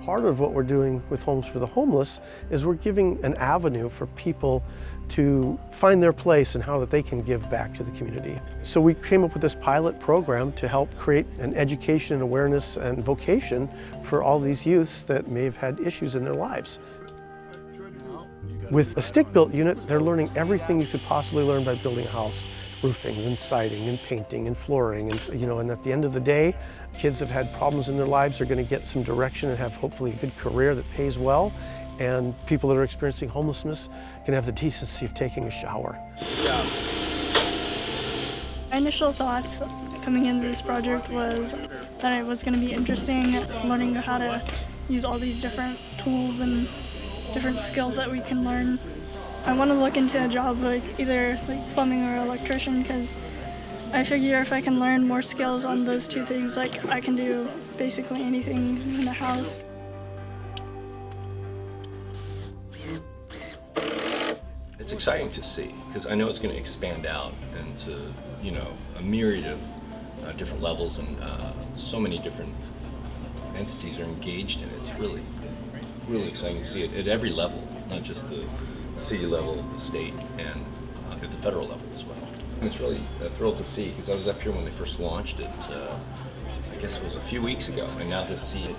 Part of what we're doing with Homes for the Homeless is we're giving an avenue for people to find their place and how that they can give back to the community. So we came up with this pilot program to help create an education and awareness and vocation for all these youths that may have had issues in their lives. With a stick-built unit, they're learning everything you could possibly learn by building a house. Roofing and siding and painting and flooring, and at the end of the day, kids have had problems in their lives are going to get some direction and have hopefully a good career that pays well, and people that are experiencing homelessness can have the decency of taking a shower. My initial thoughts coming into this project was that it was going to be interesting, learning how to use all these different tools and different skills that we can learn. I want to look into a job either plumbing or electrician, because I figure if I can learn more skills on those two things, I can do basically anything in the house. It's exciting to see, because I know it's going to expand out into, a myriad of different levels, and so many different entities are engaged in it. It's really, really exciting to see it at every level, not just the city level, the state, and at the federal level as well. And it's really a thrill to see, because I was up here when they first launched it, I guess it was a few weeks ago, and now to see it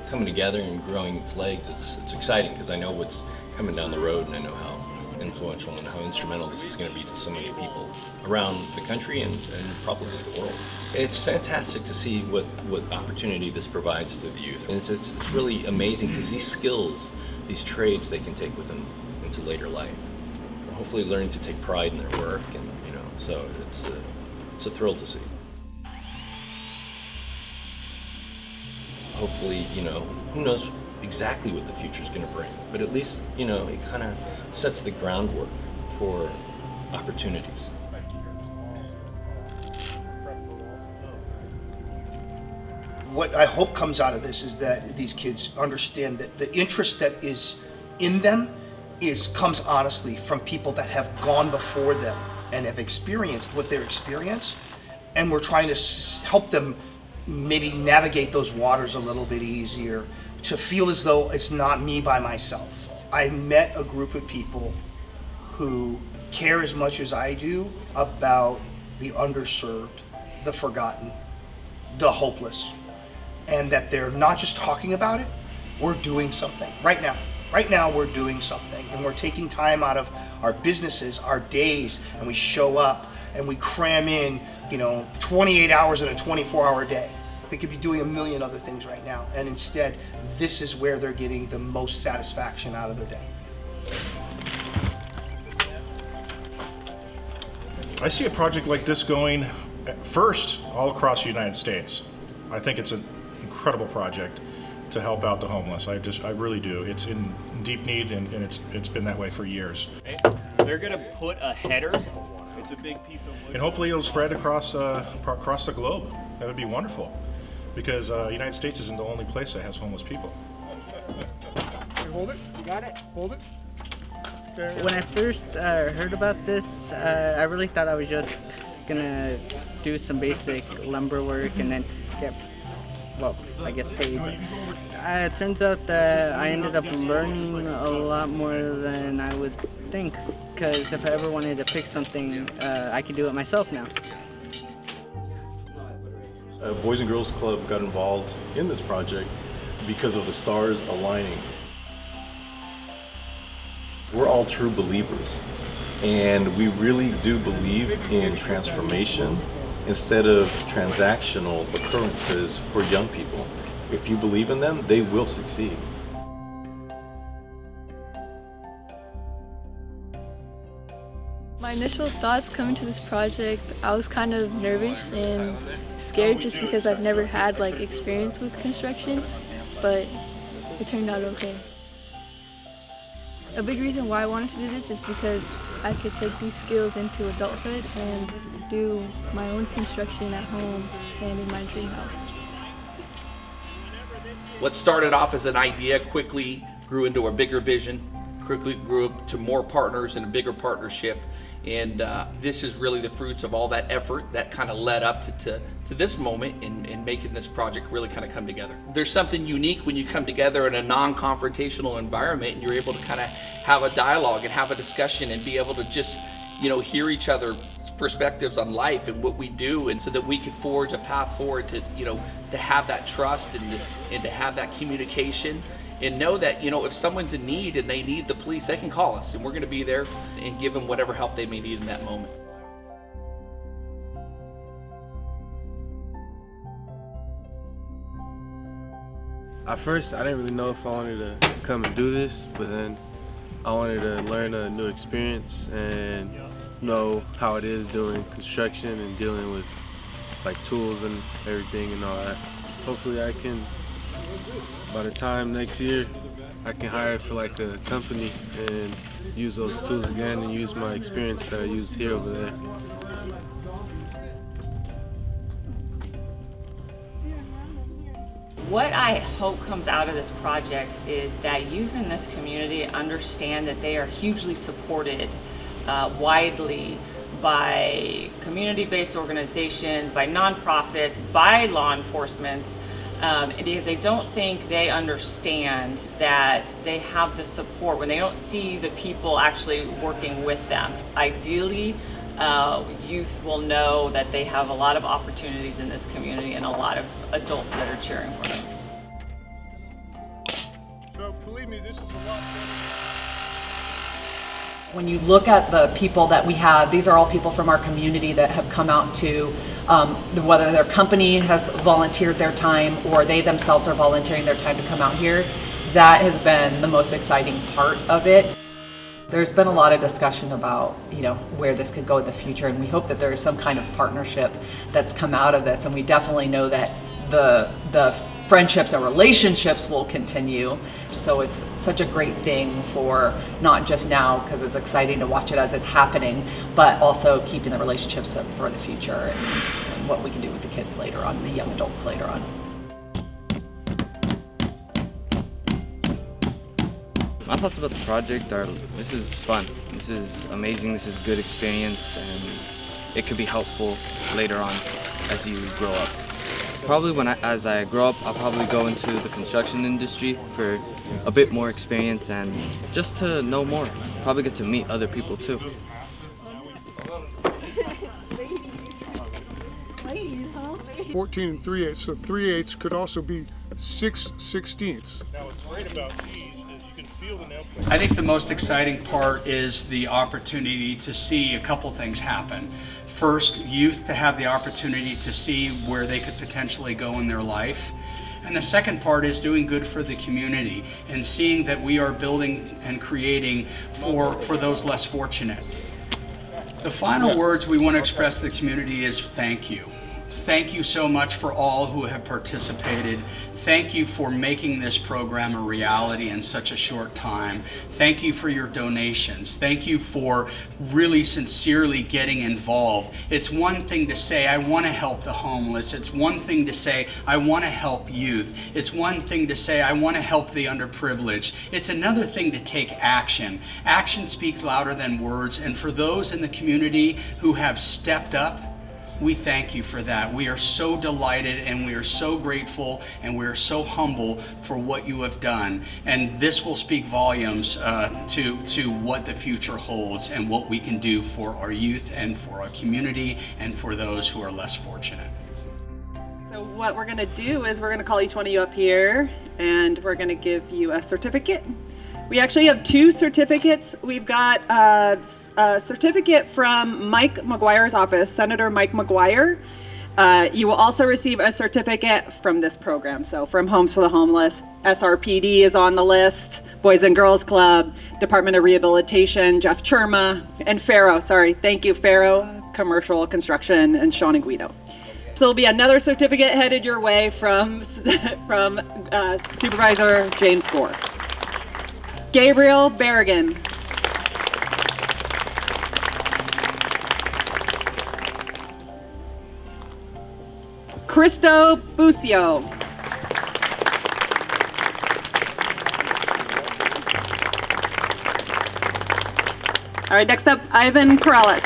coming together and growing its legs, it's exciting, because I know what's coming down the road, and I know how influential and how instrumental this is going to be to so many people around the country and probably the world. It's fantastic to see what opportunity this provides to the youth, and it's really amazing, because these skills, these trades, they can take with them into later life, hopefully learning to take pride in their work, and so it's a thrill to see. Hopefully, who knows exactly what the future is going to bring, but at least it kind of sets the groundwork for opportunities. What I hope comes out of this is that these kids understand that the interest that is in them comes honestly from people that have gone before them and have experienced what they're experienced, and we're trying to help them maybe navigate those waters a little bit easier, to feel as though it's not me by myself. I met a group of people who care as much as I do about the underserved, the forgotten, the hopeless, and that they're not just talking about it, we're doing something right now. Right now we're doing something, and we're taking time out of our businesses, our days, and we show up and we cram in, 28 hours in a 24-hour day. They could be doing a million other things right now, and instead, this is where they're getting the most satisfaction out of their day. I see a project like this going first all across the United States. I think it's an incredible project to help out the homeless. I really do. It's in deep need, and it's been that way for years. They're gonna put a header. It's a big piece of wood. And hopefully it'll spread across the globe. That would be wonderful, because the United States isn't the only place that has homeless people. You hold it. You got it. Hold it. There. When I first heard about this, I really thought I was just gonna do some basic lumber work and then get, paid. But it turns out that I ended up learning a lot more than I would think, because if I ever wanted to fix something, I could do it myself now. Boys and Girls Club got involved in this project because of the stars aligning. We're all true believers, and we really do believe in transformation instead of transactional occurrences for young people. If you believe in them, they will succeed. My initial thoughts coming to this project, I was kind of nervous and scared just because I've never had experience with construction, but it turned out okay. A big reason why I wanted to do this is because I could take these skills into adulthood and do my own construction at home and in my dream house. What started off as an idea quickly grew into a bigger vision, quickly grew up to more partners and a bigger partnership. And this is really the fruits of all that effort that kind of led up to to this moment in making this project really kind of come together. There's something unique when you come together in a non-confrontational environment and you're able to kind of have a dialogue and have a discussion and be able to just, you know, hear each other's perspectives on life and what we do, and so that we can forge a path forward to, you know, to have that trust and to have that communication, and know that, you know, if someone's in need and they need the police, they can call us and we're going to be there and give them whatever help they may need in that moment. At first, I didn't really know if I wanted to come and do this, but then I wanted to learn a new experience and know how it is doing construction and dealing with like tools and everything and all that. Hopefully I can, by the time next year, I can hire for like a company and use those tools again and use my experience that I used here over there. What I hope comes out of this project is that youth in this community understand that they are hugely supported widely by community-based organizations, by nonprofits, by law enforcement, because I don't think they understand that they have the support when they don't see the people actually working with them. Ideally, youth will know that they have a lot of opportunities in this community and a lot of adults that are cheering for them. So believe me, this is a lot better. When you look at the people that we have, these are all people from our community that have come out to, whether their company has volunteered their time or they themselves are volunteering their time to come out here. That has been the most exciting part of it. There's been a lot of discussion about, you know, where this could go in the future, and we hope that there is some kind of partnership that's come out of this, and we definitely know that the friendships and relationships will continue. So it's such a great thing for not just now, because it's exciting to watch it as it's happening, but also keeping the relationships up for the future and what we can do with the kids later on, the young adults later on. My thoughts about the project are, this is fun, this is amazing, this is good experience, and it could be helpful later on as you grow up. Probably as I grow up, I'll probably go into the construction industry for a bit more experience and just to know more. Probably get to meet other people too. 14 3/8, so 3/8 could also be 6/16. Now what's great about these is you can feel the nail plate. I think the most exciting part is the opportunity to see a couple things happen. First, youth to have the opportunity to see where they could potentially go in their life. And the second part is doing good for the community and seeing that we are building and creating for those less fortunate. The final words we want to express to the community is thank you. Thank you so much for all who have participated. Thank you for making this program a reality in such a short time. Thank you for your donations. Thank you for really sincerely getting involved. It's one thing to say, I want to help the homeless. It's one thing to say, I want to help youth. It's one thing to say, I want to help the underprivileged. It's another thing to take action. Action speaks louder than words, and for those in the community who have stepped up, we thank you for that. We are so delighted and we are so grateful and we are so humble for what you have done. And this will speak volumes to what the future holds and what we can do for our youth and for our community and for those who are less fortunate. So what we're gonna do is we're gonna call each one of you up here and we're gonna give you a certificate. We actually have two certificates. We've got a certificate from Mike McGuire's office, Senator Mike McGuire. You will also receive a certificate from this program, so from Homes for the Homeless. SRPD is on the list, Boys and Girls Club, Department of Rehabilitation, Jeff Churma, and Farrow, thank you, Farrow Commercial Construction, and Sean and Guido. So there'll be another certificate headed your way from Supervisor James Gore. Gabriel Berrigan. Cristo Bucio. All right, next up, Ivan Corrales.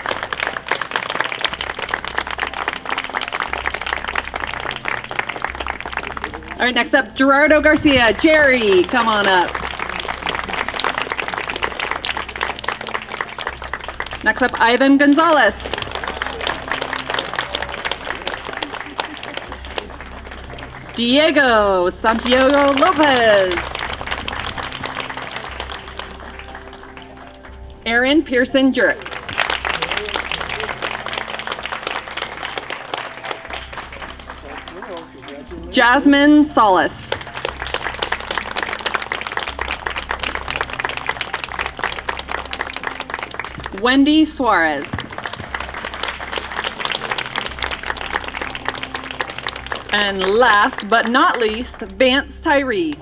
All right, next up, Gerardo Garcia. Jerry, come on up. Next up, Ivan Gonzalez. Diego Santiago Lopez. Aaron Pearson Jurek. Jasmine Solis. Wendy Suarez. And last but not least, Vance Tyree.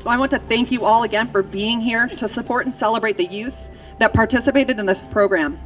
I want to thank you all again for being here to support and celebrate the youth that participated in this program.